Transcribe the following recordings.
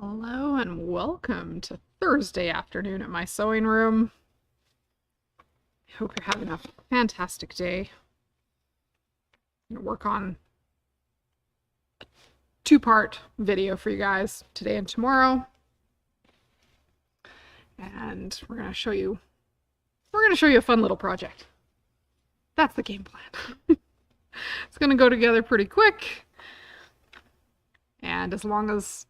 Hello and welcome to Thursday afternoon at my sewing room. I hope you're having a fantastic day. I'm gonna work on a two-part video for you guys today and tomorrow. And we're gonna show you a fun little project. That's the game plan. It's gonna go together pretty quick. And as long as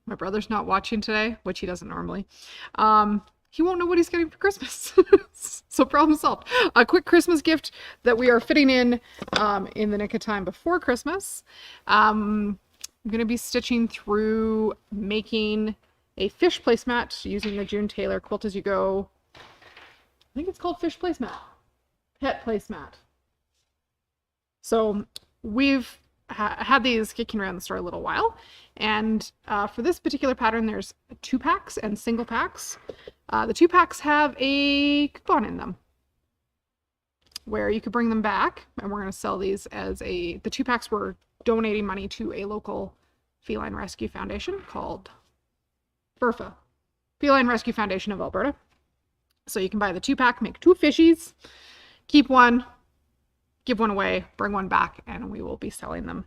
my brother's not watching today, which he doesn't normally, he won't know what he's getting for Christmas. So problem solved. A quick Christmas gift that we are fitting in the nick of time before Christmas. I'm going to be stitching through making a fish placemat using the June Tailor Quilt As You Go. I think it's called fish placemat. Pet placemat. So we've had these kicking around the store a little while, and for this particular pattern there's 2-packs and single packs. The 2-packs have a coupon in them where you could bring them back, and we're going to sell these as the 2-packs were donating money to a local feline rescue foundation called FERFA, Feline Rescue Foundation of Alberta. So you can buy the 2-pack, make 2 fishies, keep one, give one away, bring one back, and we will be selling them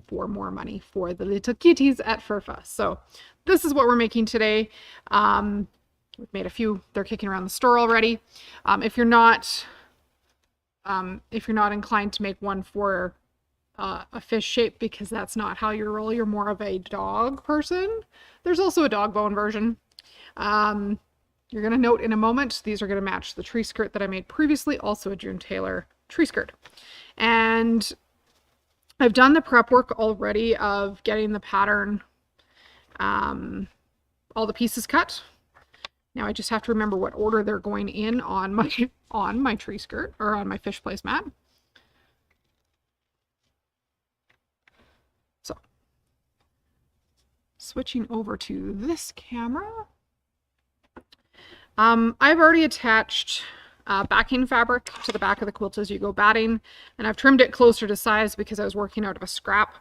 for more money for the little kitties at FERFA. So this is what we're making today. We've made a few. They're kicking around the store already. If you're not inclined to make one for a fish shape because that's not how you roll, you're more of a dog person, there's also a dog bone version. You're going to note in a moment, these are going to match the tree skirt that I made previously, also a June Tailor tree skirt. And I've done the prep work already of getting the pattern, all the pieces cut. Now I just have to remember what order they're going in on my tree skirt, or on my fish placemat. So switching over to this camera. I've already attached backing fabric to the back of the Quilt As You Go batting, and I've trimmed it closer to size because I was working out of a scrap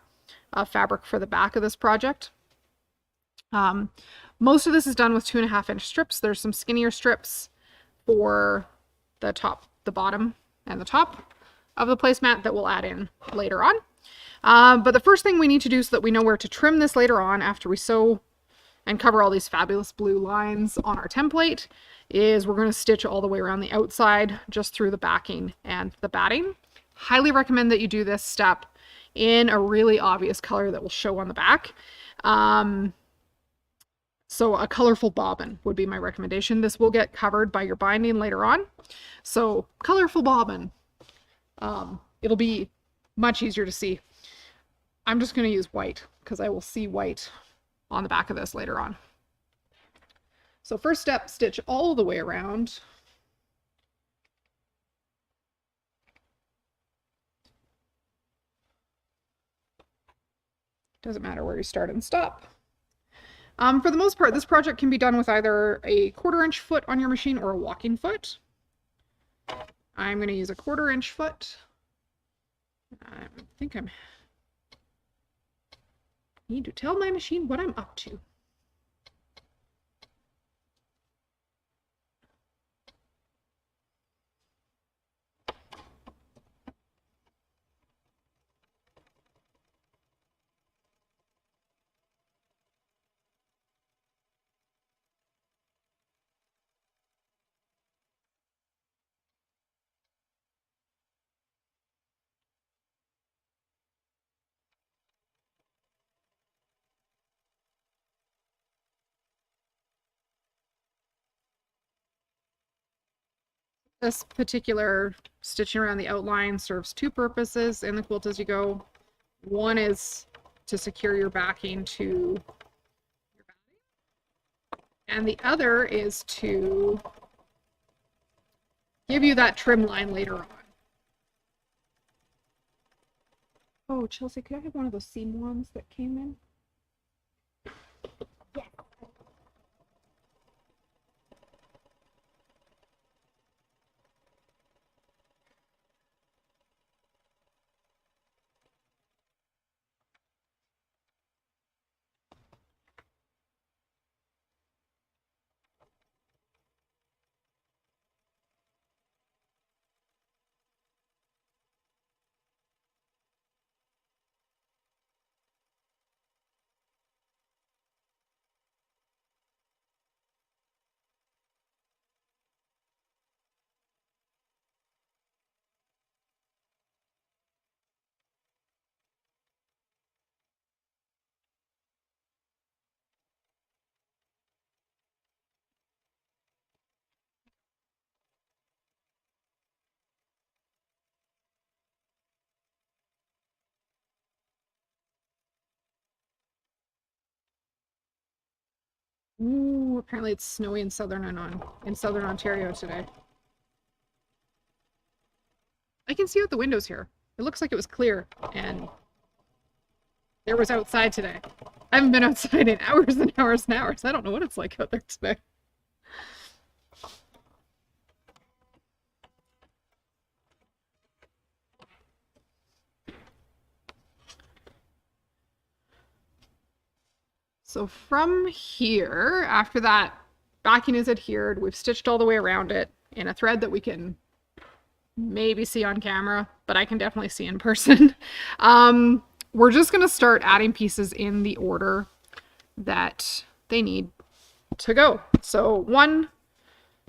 fabric for the back of this project. Most of this is done with 2.5-inch strips. There's some skinnier strips for the top, the bottom, and the top of the placemat that we'll add in later on. But the first thing we need to do so that we know where to trim this later on after we sew and cover all these fabulous blue lines on our template is we're going to stitch all the way around the outside just through the backing and the batting. Highly recommend that you do this step in a really obvious color that will show on the back. So a colorful bobbin would be my recommendation. This will get covered by your binding later on. So colorful bobbin. It'll be much easier to see. I'm just going to use white because I will see white on the back of this later on. So first step, stitch all the way around. Doesn't matter where you start and stop. For the most part, this project can be done with either a 1/4-inch foot on your machine or a walking foot. I'm going to use a 1/4-inch foot. I think I need to tell my machine what I'm up to. This particular stitching around the outline serves 2 purposes in the Quilt As You Go. One is to secure your backing to your batting, and the other is to give you that trim line later on. Oh, Chelsea, could I have one of those seam ones that came in? Yes. Ooh, apparently it's snowy in southern Ontario today. I can see out the windows here. It looks like it was clear and there was outside today. I haven't been outside in hours and hours and hours. I don't know what it's like out there today. So from here, after that backing is adhered, we've stitched all the way around it in a thread that we can maybe see on camera, but I can definitely see in person. We're just going to start adding pieces in the order that they need to go. So 1,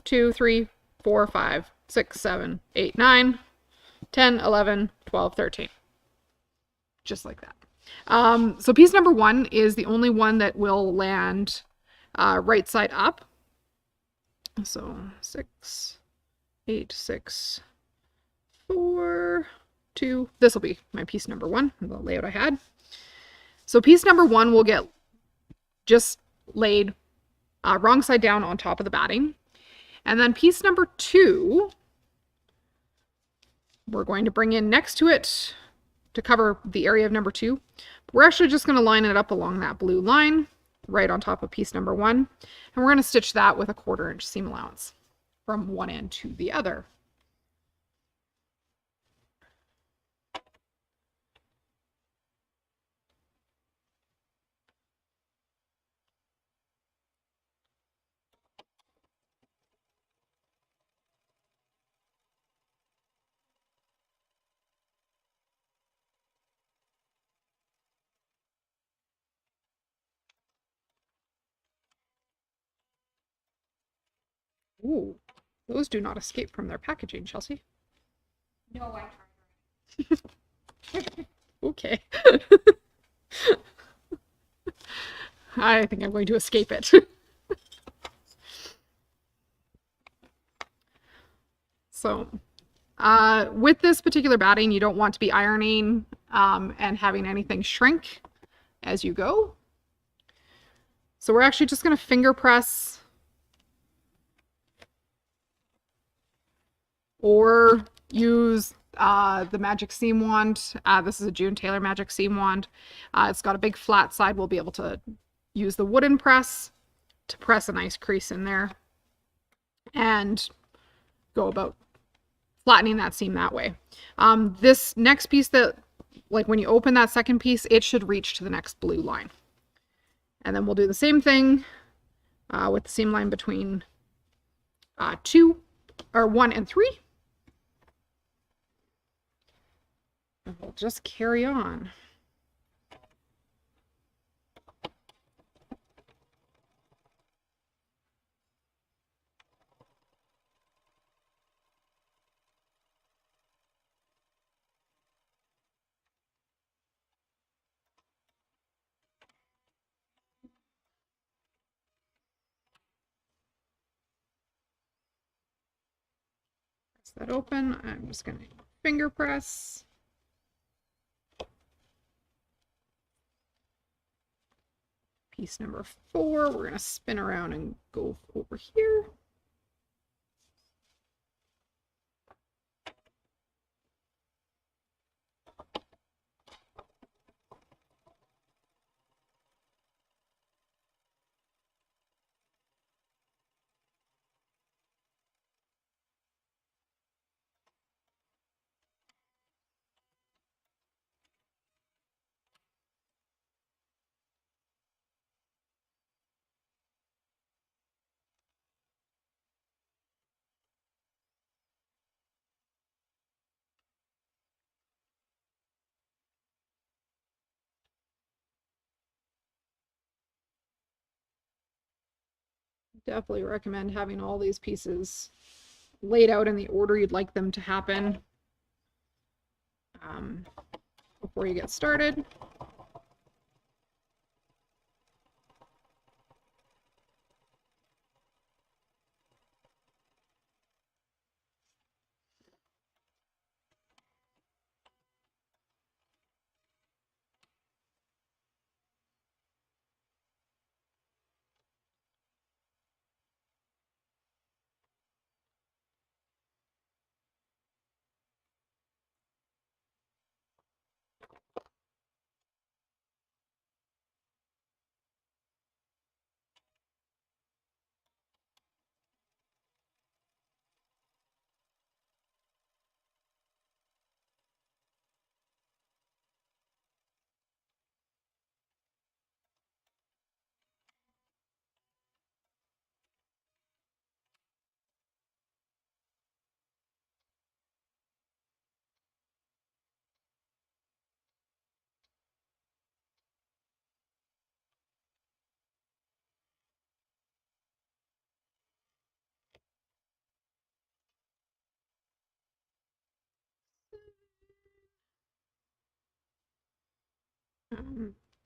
2, 3, 4, 5, 6, 7, 8, 9, 10, 11, 12, 13. Just like that. So piece number 1 is the only one that will land right side up. So 6, 8, 6, 4, 2. This will be my piece number 1, the layout I had. So piece number 1 will get just laid wrong side down on top of the batting. And then piece number 2, we're going to bring in next to it to cover the area of number 2. We're actually just going to line it up along that blue line right on top of piece number 1. And we're going to stitch that with a 1/4 inch seam allowance from one end to the other. Ooh, those do not escape from their packaging, Chelsea. No, I tried. Okay. I think I'm going to escape it. So, with this particular batting, you don't want to be ironing and having anything shrink as you go. So we're actually just going to finger press or use the magic seam wand. This is a June Tailor magic seam wand. It's got a big flat side. We'll be able to use the wooden press to press a nice crease in there and go about flattening that seam that way. This next piece, that like when you open that second piece, it should reach to the next blue line. And then we'll do the same thing with the seam line between 1 and 3. And we'll just carry on. Press that open. I'm just going to finger press. Piece number 4, we're going to spin around and go over here. Definitely recommend having all these pieces laid out in the order you'd like them to happen before you get started.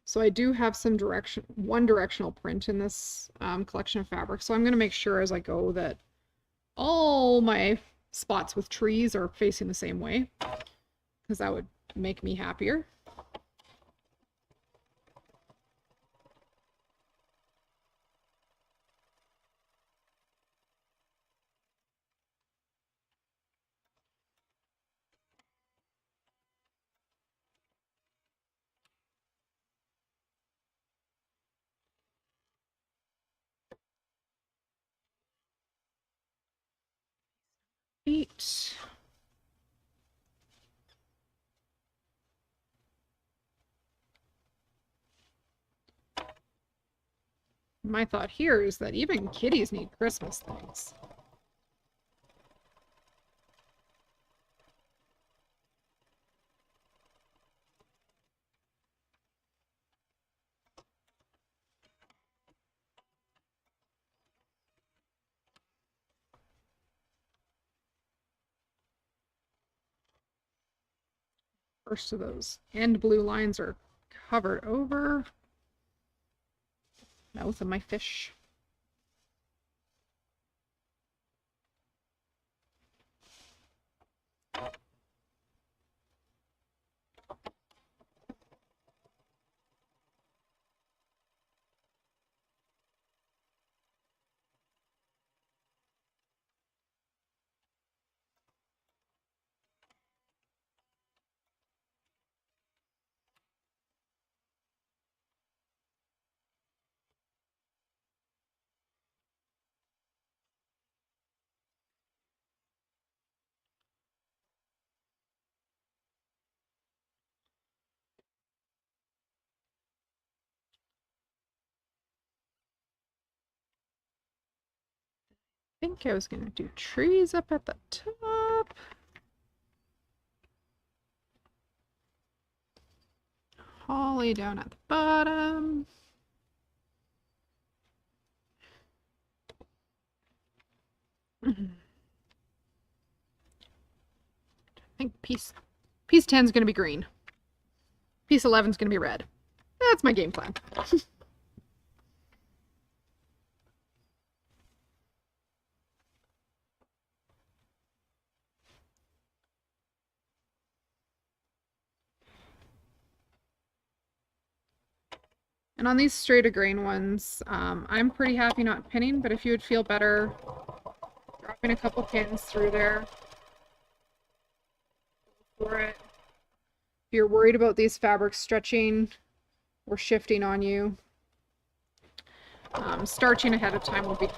So I do have some one directional print in this collection of fabric. So I'm going to make sure as I go that all my spots with trees are facing the same way, because that would make me happier. Eight. My thought here is that even kitties need Christmas things. First of those end blue lines are covered over. Mouth of my fish. I think I was going to do trees up at the top. Holly down at the bottom. I think piece 10 is going to be green. Piece 11 is going to be red. That's my game plan. And on these straighter grain ones, I'm pretty happy not pinning, but if you would feel better dropping a couple pins through there for it. If you're worried about these fabrics stretching or shifting on you, starching ahead of time will be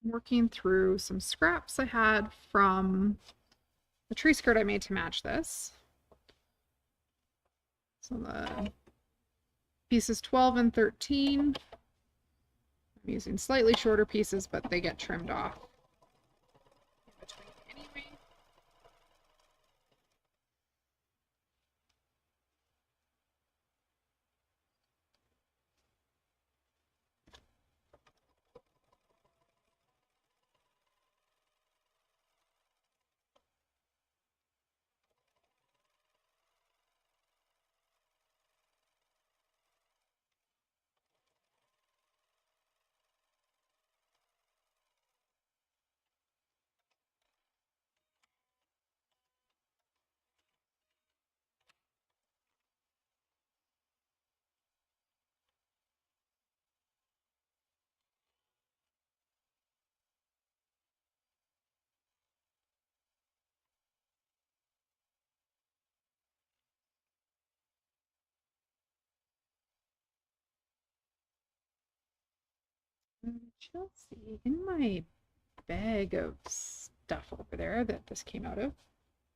working through some scraps I had from the tree skirt I made to match this. So the pieces 12 and 13, I'm using slightly shorter pieces, but they get trimmed off in between anyway. Chelsea, in my bag of stuff over there that this came out of,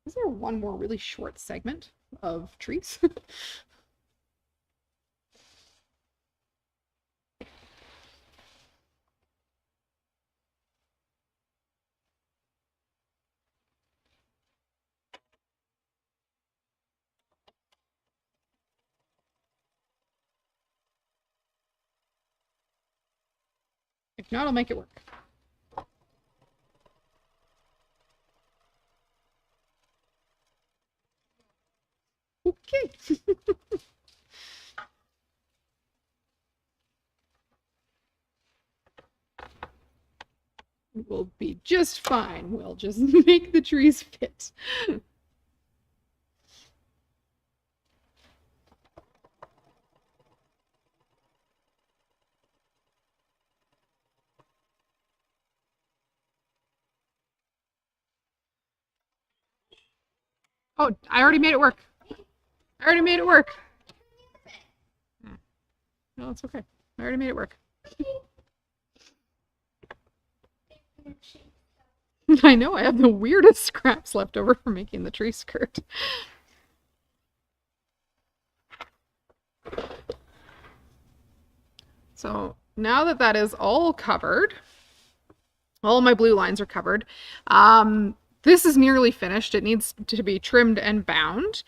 is there one more really short segment of trees? If not, I'll make it work. Okay. We'll be just fine. We'll just make the trees fit. Oh, I already made it work. I already made it work. No, it's okay. I already made it work. I know, I have the weirdest scraps left over from making the tree skirt. So now that that is all covered, all my blue lines are covered. This is nearly finished. It needs to be trimmed and bound.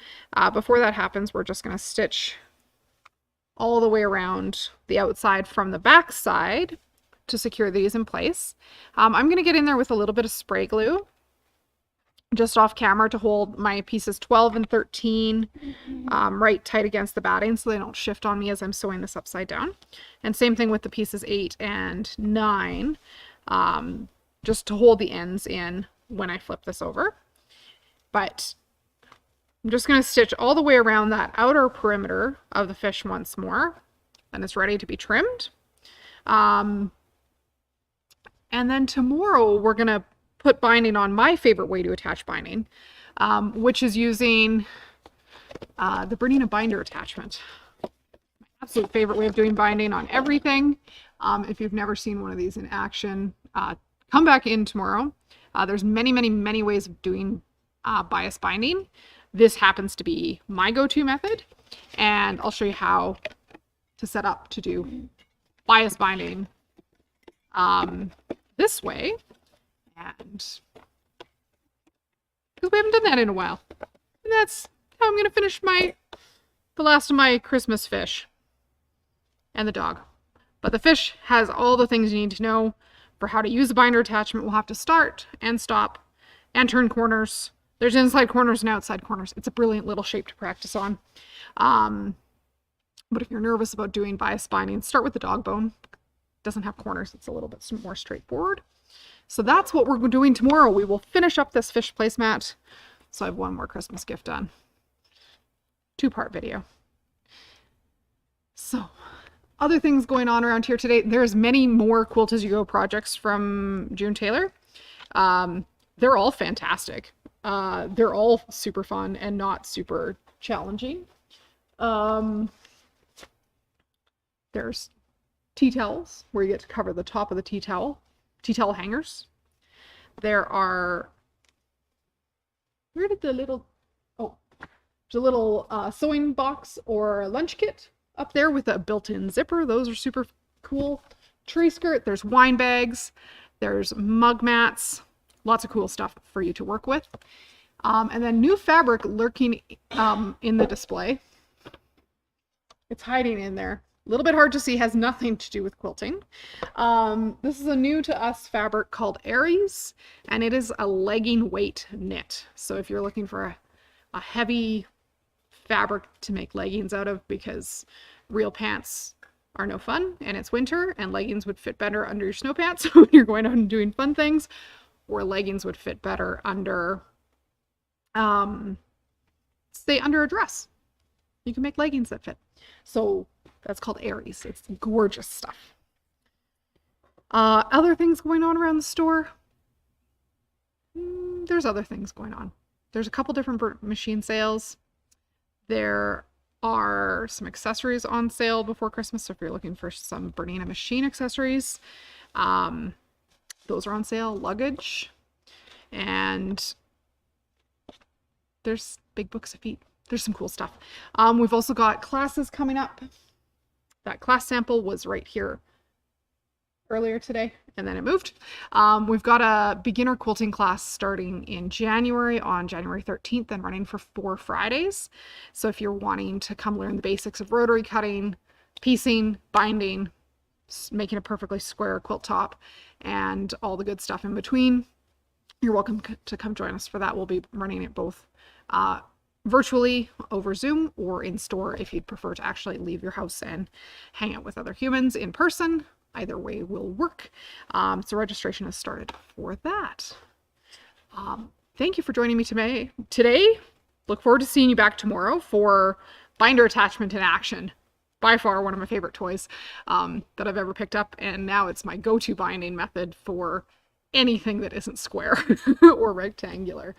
Before that happens, we're just going to stitch all the way around the outside from the back side to secure these in place. I'm going to get in there with a little bit of spray glue just off camera to hold my pieces 12 and 13 right tight against the batting so they don't shift on me as I'm sewing this upside down. And same thing with the pieces 8 and 9, just to hold the ends in when I flip this over. But I'm just going to stitch all the way around that outer perimeter of the fish once more, and it's ready to be trimmed. And then tomorrow we're going to put binding on my favorite way to attach binding, which is using the Bernina binder attachment. My absolute favorite way of doing binding on everything. If you've never seen one of these in action, come back in tomorrow. There's many ways of doing bias binding. This happens to be my go-to method, and I'll show you how to set up to do bias binding this way. And because we haven't done that in a while. And that's how I'm going to finish the last of my Christmas fish and the dog. But the fish has all the things you need to know for how to use a binder attachment. We'll have to start and stop and turn corners. There's inside corners and outside corners. It's a brilliant little shape to practice on. But if you're nervous about doing bias binding, start with the dog bone. It doesn't have corners. It's a little bit more straightforward. So that's what we're doing tomorrow. We will finish up this fish placemat. So I have one more Christmas gift done. 2-part video. So other things going on around here today. There's many more Quilt As You Go projects from June Tailor. They're all fantastic. They're all super fun and not super challenging. There's tea towels where you get to cover the top of the tea towel hangers. There are, where did the little, oh, there's a little sewing box or a lunch kit up there with a built-in zipper. Those are super cool. tree skirt, there's wine bags, there's mug mats, lots of cool stuff for you to work with. And then new fabric lurking in the display. It's hiding in there. A little bit hard to see, has nothing to do with quilting. This is a new to us fabric called Aries, and it is a legging weight knit. So if you're looking for a heavy fabric to make leggings out of, because real pants are no fun and it's winter, and leggings would fit better under your snow pants when you're going out and doing fun things, or leggings would fit better under, say, under a dress. You can make leggings that fit. So that's called Aries. It's gorgeous stuff. Other things going on around the store. There's other things going on. There's a couple different machine sales. There are some accessories on sale before Christmas. So if you're looking for some Bernina machine accessories, those are on sale. Luggage. And there's big books of feet. There's some cool stuff. We've also got classes coming up. That class sample was right here earlier today, and then it moved. We've got a beginner quilting class starting in January, on January 13th, and running for 4 Fridays. So if you're wanting to come learn the basics of rotary cutting, piecing, binding, making a perfectly square quilt top, and all the good stuff in between, you're welcome to come join us for that. We'll be running it both virtually over Zoom or in store if you'd prefer to actually leave your house and hang out with other humans in person. Either way will work. So registration has started for that. Thank you for joining me today. Look forward to seeing you back tomorrow for binder attachment in action. By far one of my favorite toys that I've ever picked up, and now it's my go-to binding method for anything that isn't square or rectangular.